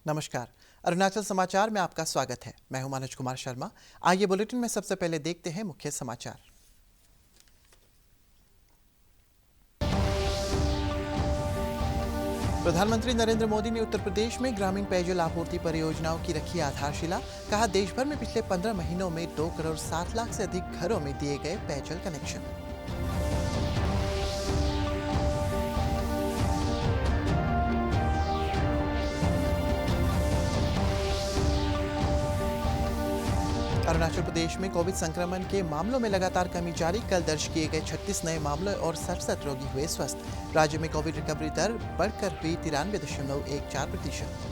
नमस्कार। अरुणाचल समाचार में आपका स्वागत है। मैं हूं मनोज कुमार शर्मा। आइए बुलेटिन में सबसे पहले देखते हैं मुख्य समाचार। प्रधानमंत्री नरेंद्र मोदी ने उत्तर प्रदेश में ग्रामीण पेयजल आपूर्ति परियोजनाओं की रखी आधारशिला। कहा, देश भर में पिछले 15 महीनों में 2 करोड़ 7 लाख से अधिक घरों में दिए गए पेयजल कनेक्शन। अरुणाचल प्रदेश में कोविड संक्रमण के मामलों में लगातार कमी जारी। कल दर्ज किए गए 36 नए मामले और 67 रोगी हुए स्वस्थ। राज्य में कोविड रिकवरी दर बढ़कर हुई 93.14%।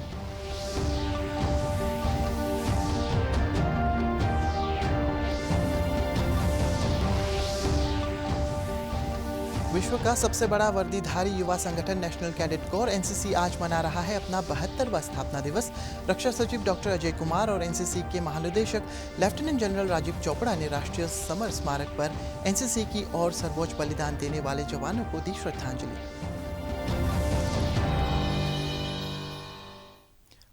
विश्व का सबसे बड़ा वर्दीधारी युवा संगठन नेशनल कैडेट कोर एनसीसी आज मना रहा है अपना 72वां स्थापना दिवस। रक्षा सचिव डॉक्टर अजय कुमार और एनसीसी के महानिदेशक लेफ्टिनेंट जनरल राजीव चोपड़ा ने राष्ट्रीय समर स्मारक पर एनसीसी की ओर सर्वोच्च बलिदान देने वाले जवानों को दी श्रद्धांजलि।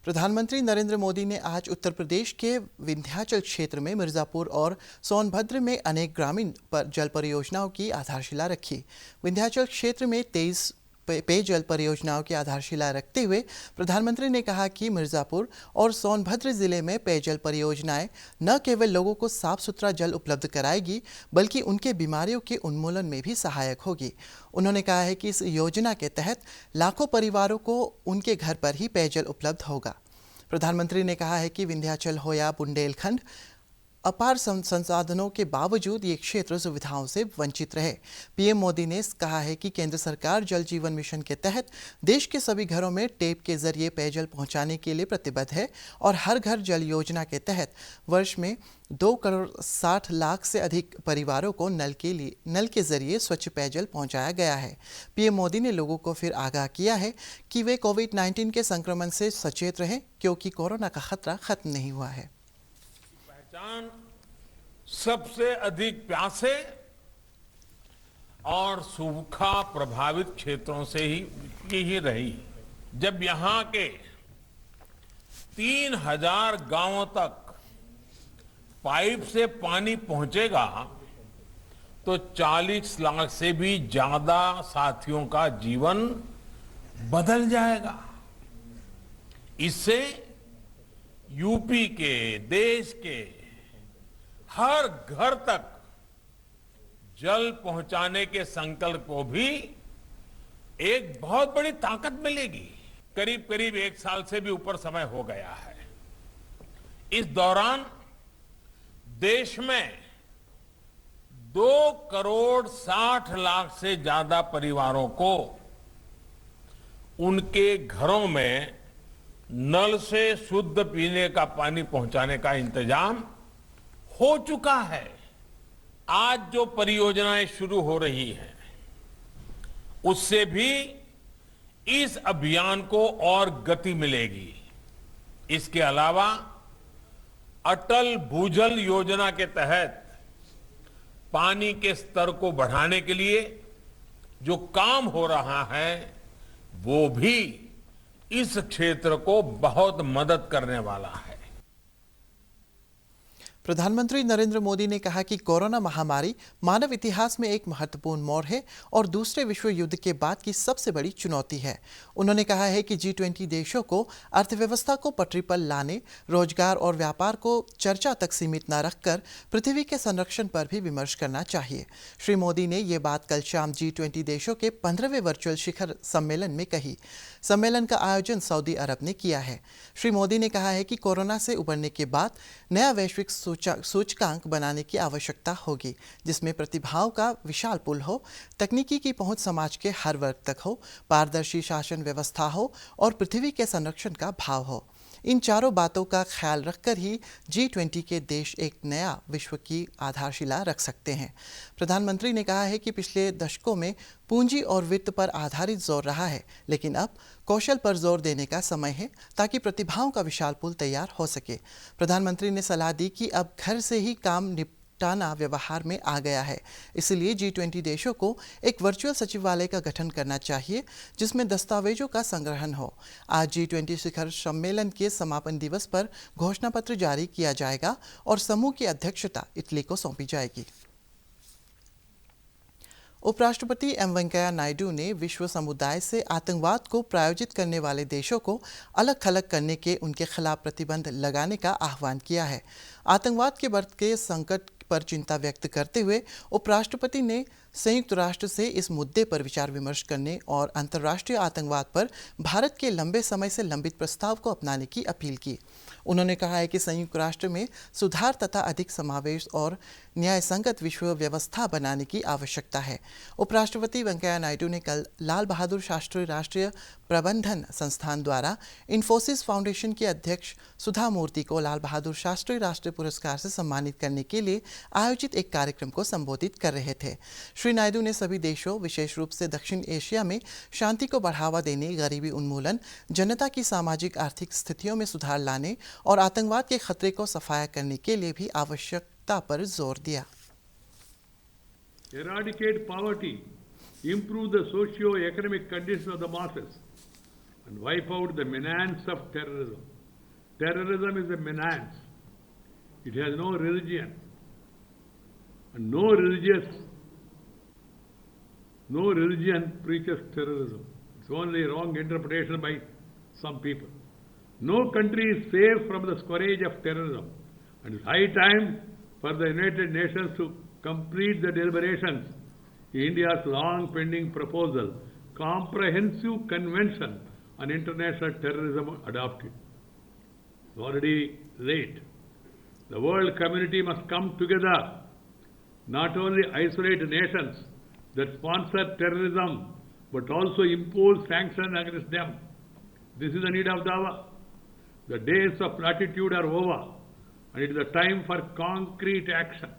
प्रधानमंत्री नरेंद्र मोदी ने आज उत्तर प्रदेश के विंध्याचल क्षेत्र में मिर्जापुर और सोनभद्र में अनेक ग्रामीण जल परियोजनाओं की आधारशिला रखी। विंध्याचल क्षेत्र में 23 पेयजल परियोजनाओं की आधारशिला रखते हुए प्रधानमंत्री ने कहा कि मिर्जापुर और सोनभद्र जिले में पेयजल परियोजनाएं न केवल लोगों को साफ सुथरा जल उपलब्ध कराएगी, बल्कि उनके बीमारियों के उन्मूलन में भी सहायक होगी। उन्होंने कहा है कि इस योजना के तहत लाखों परिवारों को उनके घर पर ही पेयजल उपलब्ध होगा। प्रधानमंत्री ने कहा है कि विंध्याचल हो या बुंदेलखंड, अपार संसाधनों के बावजूद ये क्षेत्र सुविधाओं से वंचित रहे। पीएम मोदी ने कहा है कि केंद्र सरकार जल जीवन मिशन के तहत देश के सभी घरों में टेप के जरिए पेयजल पहुंचाने के लिए प्रतिबद्ध है और हर घर जल योजना के तहत वर्ष में 2 करोड़ 60 लाख से अधिक परिवारों को नल के जरिए स्वच्छ पेयजल पहुंचाया गया है। पीएम मोदी ने लोगों को फिर आगाह किया है कि वे कोविड-19 के संक्रमण से सचेत रहें, क्योंकि कोरोना का खतरा खत्म नहीं हुआ है। सबसे अधिक प्यासे और सूखा प्रभावित क्षेत्रों से ही रही। जब यहां के 3000 गांवों तक पाइप से पानी पहुंचेगा तो 40 लाख से भी ज्यादा साथियों का जीवन बदल जाएगा। इससे यूपी के, देश के हर घर तक जल पहुंचाने के संकल्प को भी एक बहुत बड़ी ताकत मिलेगी। करीब करीब 1 साल से भी ऊपर समय हो गया है। इस दौरान देश में 2 करोड़ 60 लाख से ज्यादा परिवारों को उनके घरों में नल से शुद्ध पीने का पानी पहुंचाने का इंतजाम हो चुका है। आज जो परियोजनाएं शुरू हो रही हैं, उससे भी इस अभियान को और गति मिलेगी। इसके अलावा अटल भूजल योजना के तहत पानी के स्तर को बढ़ाने के लिए जो काम हो रहा है, वो भी इस क्षेत्र को बहुत मदद करने वाला है। प्रधानमंत्री नरेंद्र मोदी ने कहा कि कोरोना महामारी मानव इतिहास में एक महत्वपूर्ण मोड़ है और दूसरे विश्व युद्ध के बाद की सबसे बड़ी चुनौती है। उन्होंने कहा है कि G20 देशों को अर्थव्यवस्था को पटरी पर लाने, रोजगार और व्यापार को चर्चा तक सीमित न रखकर पृथ्वी के संरक्षण पर भी विमर्श करना चाहिए। श्री मोदी ने ये बात कल शाम G20 देशों के 15वें वर्चुअल शिखर सम्मेलन में कही। सम्मेलन का आयोजन सऊदी अरब ने किया है। श्री मोदी ने कहा है कि कोरोना से उबरने के बाद नया वैश्विक सूचकांक बनाने की आवश्यकता होगी, जिसमें प्रतिभाओं का विशाल पूल हो, तकनीकी की पहुंच समाज के हर वर्ग तक हो, पारदर्शी शासन व्यवस्था हो और पृथ्वी के संरक्षण का भाव हो। इन चारों बातों का ख्याल रखकर ही G20 के देश एक नया विश्व की आधारशिला रख सकते हैं। प्रधानमंत्री ने कहा है कि पिछले दशकों में पूंजी और वित्त पर आधारित जोर रहा है, लेकिन अब कौशल पर जोर देने का समय है ताकि प्रतिभाओं का विशाल पूल तैयार हो सके। प्रधानमंत्री ने सलाह दी कि अब घर से ही काम टाना व्यवहार में आ गया है। इसलिए G20 देशों को एक वर्चुअल सचिवालय का गठन करना चाहिए जिसमें दस्तावेजों का संग्रहण हो। आज G20 शिखर सम्मेलन के समापन दिवस पर घोषणा पत्र जारी किया जाएगा और समूह की अध्यक्षता इटली को सौंपी जाएगी। उपराष्ट्रपति एम वेंकैया नायडू ने विश्व समुदाय से आतंकवाद को प्रायोजित करने वाले देशों को अलग थलग करने के उनके खिलाफ प्रतिबंध लगाने का आह्वान किया है। आतंकवाद के बढ़ते संकट पर चिंता व्यक्त करते हुए उपराष्ट्रपति ने संयुक्त राष्ट्र से इस मुद्दे पर विचार विमर्श करने और अंतर्राष्ट्रीय आतंकवाद पर भारत के लंबे समय से लंबित प्रस्ताव को अपनाने की अपील की। उन्होंने कहा है कि संयुक्त राष्ट्र में सुधार तथा अधिक समावेश और न्यायसंगत विश्व व्यवस्था बनाने की आवश्यकता है। उपराष्ट्रपति वेंकैया नायडू ने कल लाल बहादुर शास्त्री राष्ट्रीय प्रबंधन संस्थान द्वारा इन्फोसिस फाउंडेशन के अध्यक्ष सुधा मूर्ति को लाल बहादुर शास्त्री राष्ट्रीय पुरस्कार से सम्मानित करने के लिए आयोजित एक कार्यक्रम को संबोधित कर रहे थे। श्री नायडू ने सभी देशों, विशेष रूप से दक्षिण एशिया में शांति को बढ़ावा देने, गरीबी उन्मूलन, जनता की सामाजिक आर्थिक स्थितियों में सुधार लाने और आतंकवाद के खतरे को सफाया करने के लिए भी आवश्यकता पर जोर दिया। Eradicate poverty, improve the socio-economic conditions of the masses, and wipe out the menace of terrorism. Terrorism is a menace. It has no religion, and no religion preaches terrorism. It's only a wrong interpretation by some people. No country is safe from the scourge of terrorism, and it's high time for the United Nations to complete the deliberations in India's long-pending proposal, Comprehensive Convention on International Terrorism adopted. It's already late. The world community must come together, not only isolate nations that sponsor terrorism, but also impose sanctions against them. This is the need of the hour. The days of platitude are over, and it is the time for concrete action.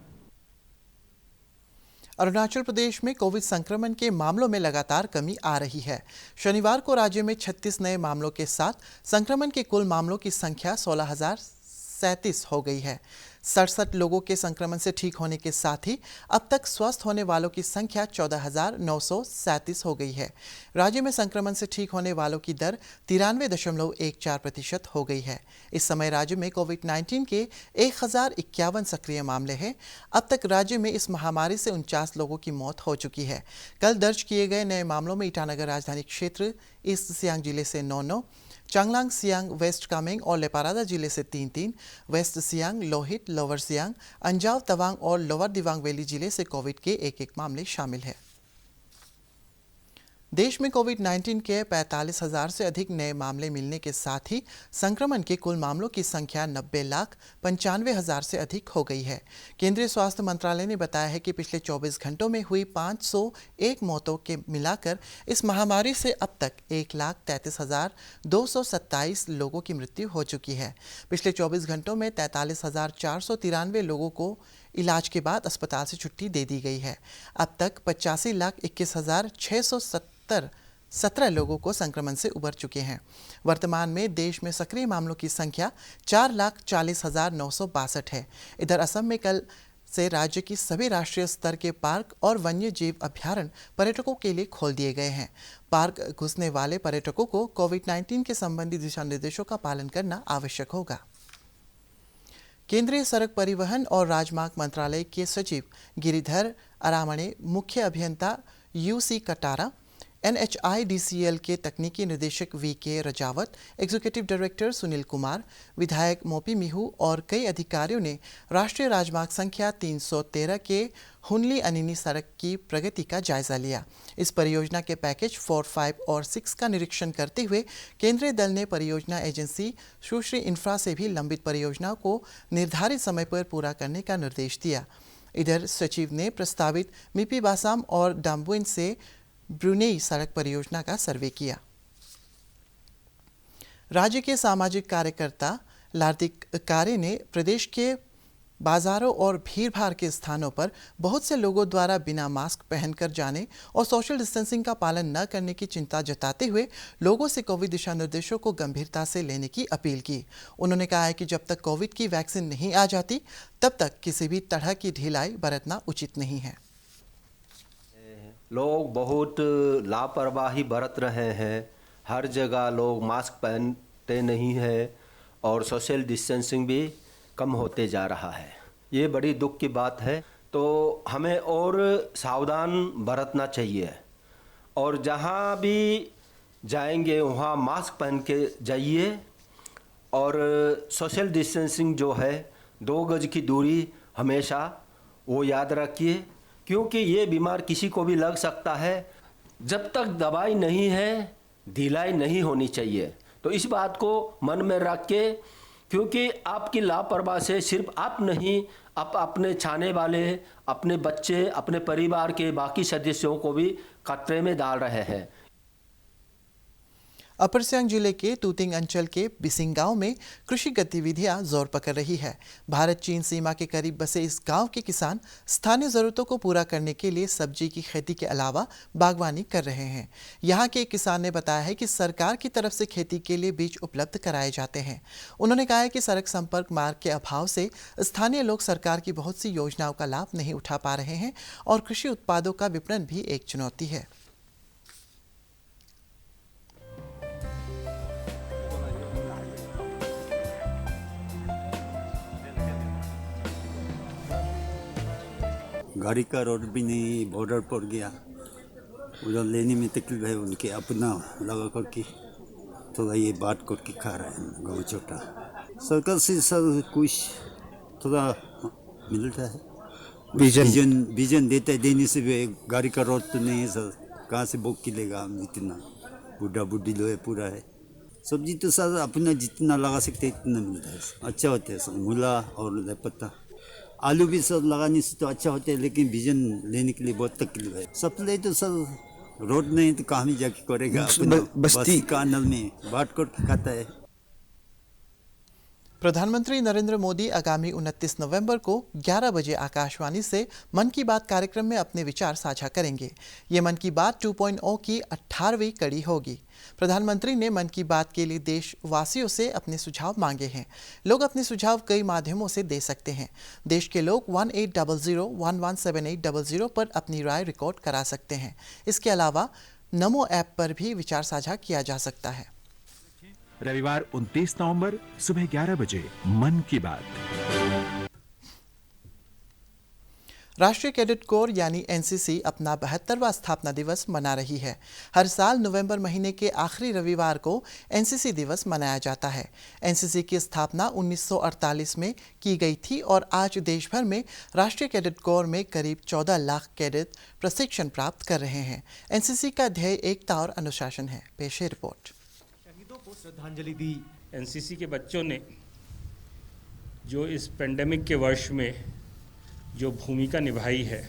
Arunachal Pradesh में Covid संक्रमण के मामलों में लगातार कमी आ रही है। शनिवार को राज्य में 36 नए मामलों के साथ संक्रमण के कुल मामलों की संख्या 16,037 हो गई है। 67 लोगों के संक्रमण से ठीक होने के साथ ही अब तक स्वस्थ होने वालों की संख्या 14,937 हो गई है। राज्य में संक्रमण से ठीक होने वालों की दर 93.14% हो गई है। इस समय राज्य में कोविड-19 के 1051 सक्रिय मामले हैं। अब तक राज्य में इस महामारी से 49 लोगों की मौत हो चुकी है। कल दर्ज किए गए नए मामलों में ईटानगर राजधानी क्षेत्र, ईस्ट सियांग जिले से 9-9, चांगलांग सियांग, वेस्ट कामेंग और लेपारादा जिले से 3-3, वेस्ट सियांग, लोहित, लोअर सियांग, अंजाव तवांग और लोअर दिबांग वैली जिले से कोविड के 1-1 मामले शामिल हैं। देश में कोविड-19 के 45,000 से अधिक नए मामले मिलने के साथ ही संक्रमण के कुल मामलों की संख्या 90,95,000 से अधिक हो गई है। केंद्रीय स्वास्थ्य मंत्रालय ने बताया है कि पिछले 24 घंटों में हुई 501 मौतों के मिलाकर इस महामारी से अब तक 1,33,227 लोगों की मृत्यु हो चुकी है। पिछले 24 घंटों में 43,493 लोगों को इलाज के बाद अस्पताल से छुट्टी दे दी गई है। अब तक 85,21,617 लोगों को संक्रमण से उबर चुके हैं। वर्तमान में देश में सक्रिय मामलों की संख्या 4,40,962 है। इधर असम में कल से राज्य की सभी राष्ट्रीय स्तर के पार्क और वन्य जीव अभ्यारण्य पर्यटकों के लिए खोल दिए गए हैं। पार्क घुसने वाले पर्यटकों को कोविड-19 के संबंधी दिशा निर्देशों का पालन करना आवश्यक होगा। केंद्रीय सड़क परिवहन और राजमार्ग मंत्रालय के सचिव गिरिधर अरामणे, मुख्य अभियंता यूसी कटारा, NHIDCL के तकनीकी निदेशक VK Rajawat, executive director Sunil Kumar, विधायक मोपी मिहू और कई अधिकारियों ने राष्ट्रीय राजमार्ग संख्या 313 के हुनली अनिनी सड़क की प्रगति का जायजा लिया। इस परियोजना के पैकेज 4, 5 और 6 का निरीक्षण करते हुए केंद्रीय दल ने परियोजना एजेंसी सुश्री इंफ्रा से भी लंबित परियोजनाओं को निर्धारित समय पर पूरा करने का निर्देश दिया। इधर सचिव ने प्रस्तावित मिपी बासाम और डाम्बुइन से ब्रुनेई सड़क परियोजना का सर्वे किया। राज्य के सामाजिक कार्यकर्ता लार्तिक कारे ने प्रदेश के बाजारों और भीड़-भाड़ के स्थानों पर बहुत से लोगों द्वारा बिना मास्क पहनकर जाने और सोशल डिस्टेंसिंग का पालन न करने की चिंता जताते हुए लोगों से कोविड दिशा निर्देशों को गंभीरता से लेने की अपील की। उन्होंने कहा है कि जब तक कोविड की वैक्सीन नहीं आ जाती तब तक किसी भी तरह की ढिलाई बरतना उचित नहीं है। लोग बहुत लापरवाही बरत रहे हैं। हर जगह लोग मास्क पहनते नहीं हैं और सोशल डिस्टेंसिंग भी कम होते जा रहा है। ये बड़ी दुख की बात है। तो हमें और सावधान बरतना चाहिए और जहाँ भी जाएंगे वहाँ मास्क पहन के जाइए और सोशल डिस्टेंसिंग जो है 2 गज की दूरी हमेशा वो याद रखिए, क्योंकि ये बीमार किसी को भी लग सकता है। जब तक दवाई नहीं है ढिलाई नहीं होनी चाहिए। तो इस बात को मन में रख के, क्योंकि आपकी लापरवाही से सिर्फ आप नहीं, आप अपने चाहने वाले, अपने बच्चे, अपने परिवार के बाकी सदस्यों को भी खतरे में डाल रहे हैं। अपर सियांग जिले के तूतिंग अंचल के बिसिंग गांव में कृषि गतिविधियां जोर पकड़ रही है। भारत चीन सीमा के करीब बसे इस गांव के किसान स्थानीय जरूरतों को पूरा करने के लिए सब्जी की खेती के अलावा बागवानी कर रहे हैं। यहां के एक किसान ने बताया है कि सरकार की तरफ से खेती के लिए बीज उपलब्ध कराए जाते हैं। उन्होंने कहा है कि सड़क संपर्क मार्ग के अभाव से स्थानीय लोग सरकार की बहुत सी योजनाओं का लाभ नहीं उठा पा रहे हैं और कृषि उत्पादों का विपणन भी एक चुनौती है। गाड़ी का रोड भी नहीं, बॉर्डर पड़ गया, उधर लेने में तकलीफ है। उनके अपना लगा करके थोड़ा ये बात करके खा रहे हैं। गाँव छोटा सरकार से सर कुछ थोड़ा मिलता है। विजन देता है, देने से भी गाड़ी का रोड तो नहीं है सर, कहाँ से बुक किलेगा। हम इतना बुढ़ा बुढ़ी लोग पूरा है। सब्जी तो सर अपना जितना लगा सकते इतना मिलता है। अच्छा होता है सर, मूला और पत्ता, आलू भी सब लगाने से तो अच्छा होता है, लेकिन बीजन लेने के लिए बहुत तकलीफ है। सप्लाई तो सर रोड नहीं तो कहाँ भी जाके करेगा, बस्ती का नल में बांट कर खाता है। प्रधानमंत्री नरेंद्र मोदी आगामी 29 नवंबर को 11 बजे आकाशवाणी से मन की बात कार्यक्रम में अपने विचार साझा करेंगे। ये मन की बात 2.0 की 18वीं कड़ी होगी। प्रधानमंत्री ने मन की बात के लिए देशवासियों से अपने सुझाव मांगे हैं। लोग अपने सुझाव कई माध्यमों से दे सकते हैं। देश के लोग 1800117800 पर अपनी राय रिकॉर्ड करा सकते हैं। इसके अलावा नमो ऐप पर भी विचार साझा किया जा सकता है। रविवार 29 नवंबर सुबह 11 बजे मन की बात। राष्ट्रीय कैडेट कोर यानी एनसीसी अपना 72वां स्थापना दिवस मना रही है। हर साल नवंबर महीने के आखिरी रविवार को एनसीसी दिवस मनाया जाता है। एनसीसी की स्थापना 1948 में की गई थी और आज देश भर में राष्ट्रीय कैडेट कोर में करीब 14 लाख कैडेट प्रशिक्षण प्राप्त कर रहे हैं। एनसीसी का ध्येय एकता और अनुशासन है। पेश है रिपोर्ट। शहीदों को श्रद्धांजलि दी। एनसीसी के बच्चों ने जो इस पेंडेमिक के वर्ष में जो भूमिका निभाई है,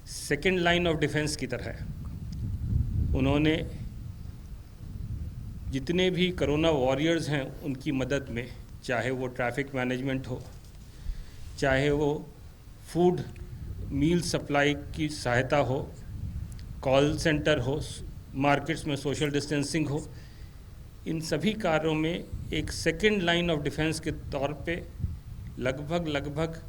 सेकेंड लाइन ऑफ डिफेंस की तरह उन्होंने जितने भी कोरोना वॉरियर्स हैं उनकी मदद में, चाहे वो ट्रैफिक मैनेजमेंट हो, चाहे वो फूड मील सप्लाई की सहायता हो, कॉल सेंटर हो, मार्केट्स में सोशल डिस्टेंसिंग हो, इन सभी कार्यों में एक सेकेंड लाइन ऑफ डिफेंस के तौर पे लगभग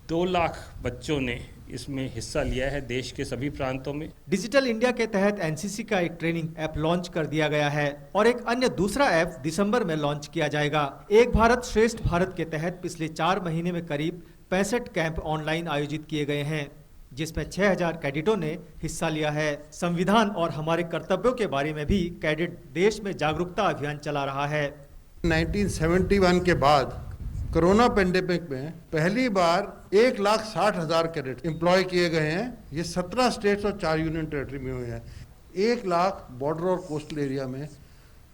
2 लाख बच्चों ने इसमें हिस्सा लिया है देश के सभी प्रांतों में। डिजिटल इंडिया के तहत एनसीसी का एक ट्रेनिंग ऐप लॉन्च कर दिया गया है और एक अन्य दूसरा ऐप दिसंबर में लॉन्च किया जाएगा। एक भारत श्रेष्ठ भारत के तहत पिछले 4 महीने में करीब 65 कैंप ऑनलाइन आयोजित किए गए हैं, जिसमें 6000 कैडेटों ने हिस्सा लिया है। संविधान और हमारे कर्तव्यों के बारे में भी कैडेट देश में जागरूकता अभियान चला रहा है। 1971 के बाद कोरोना पेंडेमिक में पहली बार 1,60,000 कैडेट एम्प्लॉय किए गए हैं। ये 17 स्टेट्स और 4 यूनियन टेरिटरी में हुए हैं। 1 लाख बॉर्डर और कोस्टल एरिया में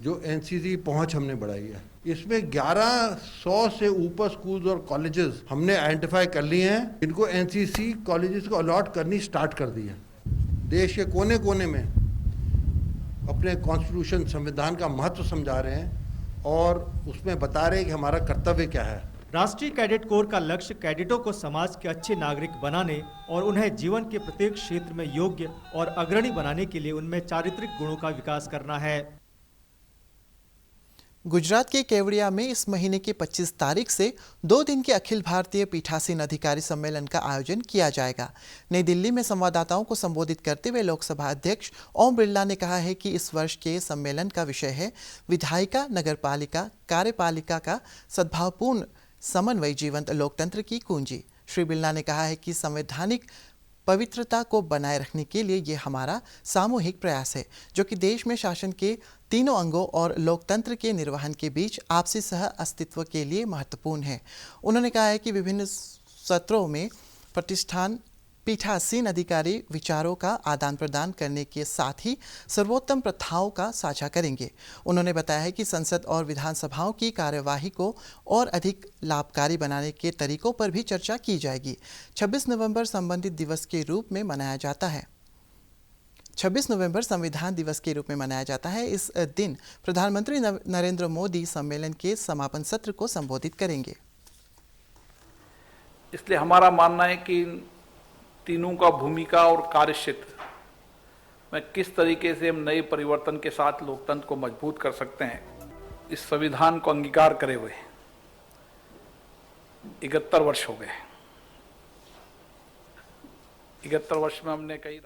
जो एनसीसी पहुंच हमने बढ़ाई है। इसमें 1100 से ऊपर स्कूल्स और कॉलेजेस हमने आइडेंटिफाई कर लिए हैं, इनको एनसीसी कॉलेजेस को अलॉट करनी स्टार्ट कर दी है। देश के कोने कोने में अपने कॉन्स्टिट्यूशन संविधान का महत्व समझा रहे हैं और उसमें बता रहे हैं कि हमारा कर्तव्य क्या है। राष्ट्रीय कैडेट कोर का लक्ष्य कैडेटों को समाज के अच्छे नागरिक बनाने और उन्हें जीवन के प्रत्येक क्षेत्र में योग्य और अग्रणी बनाने के लिए उनमें चारित्रिक गुणों का विकास करना है। गुजरात के केवड़िया में इस महीने की 25 तारीख से 2 दिन के अखिल भारतीय पीठासीन अधिकारी सम्मेलन का आयोजन किया जाएगा। नई दिल्ली में संवाददाताओं को संबोधित करते हुए लोकसभा अध्यक्ष ओम बिरला ने कहा है कि इस वर्ष के सम्मेलन का विषय है विधायिका, नगरपालिका, कार्यपालिका का सद्भावपूर्ण समन्वय जीवंत लोकतंत्र की कुंजी। श्री बिरला ने कहा है कि संवैधानिक पवित्रता को बनाए रखने के लिए ये हमारा सामूहिक प्रयास है, जो कि देश में शासन के तीनों अंगों और लोकतंत्र के निर्वहन के बीच आपसी सह अस्तित्व के लिए महत्वपूर्ण है। उन्होंने कहा है कि विभिन्न सत्रों में प्रतिष्ठान पीठासीन अधिकारी विचारों का आदान प्रदान करने के साथ ही सर्वोत्तम प्रथाओं का साझा करेंगे। उन्होंने बताया है कि संसद और विधानसभाओं की कार्यवाही को और अधिक लाभकारी बनाने के तरीकों पर भी चर्चा की जाएगी। 26 नवंबर संबंधित दिवस के रूप में मनाया जाता है। 26 नवंबर संविधान दिवस के रूप में मनाया जाता है। इस दिन प्रधानमंत्री नरेंद्र मोदी सम्मेलन के समापन सत्र को संबोधित करेंगे। इसलिए हमारा मानना है कि तीनों का भूमिका और कार्य क्षेत्र में किस तरीके से हम नए परिवर्तन के साथ लोकतंत्र को मजबूत कर सकते हैं, इस संविधान को अंगीकार करे हुए 71 वर्ष हो गए। 71 वर्ष में हमने कई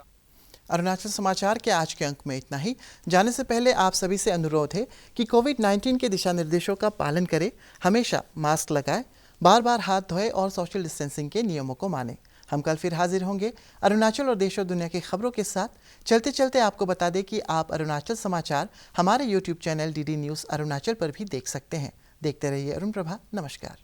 अरुणाचल समाचार के आज के अंक में इतना ही। जाने से पहले आप सभी से अनुरोध है कि कोविड-19 के दिशा निर्देशों का पालन करें, हमेशा मास्क लगाएं, बार बार हाथ धोएं और सोशल डिस्टेंसिंग के नियमों को मानें। हम कल फिर हाजिर होंगे अरुणाचल और देश और दुनिया की खबरों के साथ। चलते चलते आपको बता दें कि आप अरुणाचल समाचार हमारे YouTube channel DD news Arunachal पर भी देख सकते हैं। देखते रहिए अरुण प्रभा। नमस्कार।